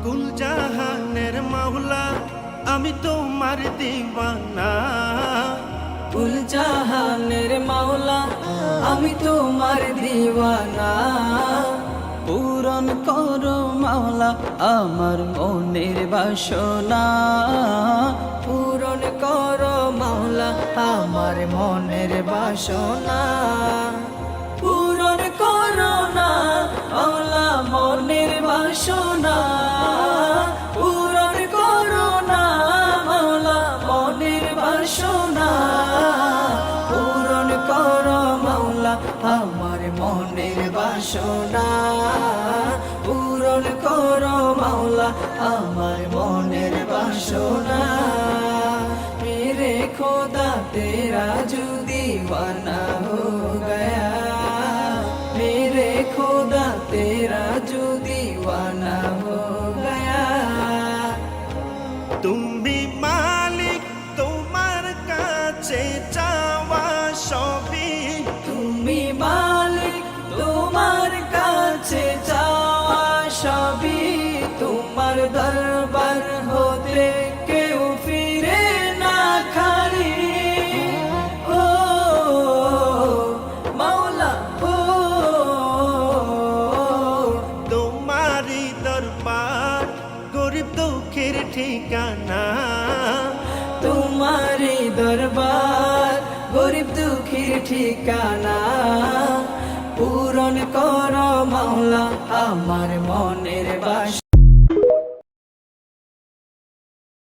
কুল জাহানের মাওলা আমি তোমার দিওয়ানা। কুল জাহানের মাওলা আমি তোমার দিওয়ানা। পূরণ করো মাওলা আমার মনের বাসনা। পূরণ করো মাওলা আমার মনের বাসনা। পূরণ করো না মাওলা মনের বাসনা। পূরণ করো না মাওলা মনের বাসনা। পূরণ করো মাওলা আমার মনের বাসনা। পূরণ করো মাওলা আমার মনের বাসনা। मेरे खुदा तेरा जो दीवाना हो गया। मेरे खुदा तेरा जो दीवाना हो गया। তুমি মালিক তোমার কাছে চাওয়া সবই। তুমি মালিক তোমার কাছে চাওয়া সবই। তোমার দরবার হতে কেউ ফিরে না খালি। ও মাওলা ও তোমারই দরবার গরিব দুঃখের ঠিকানা। তোমারই দরবার গরিব দুঃখীর ঠিকানা। পূরণ করো মাওলা আমার মন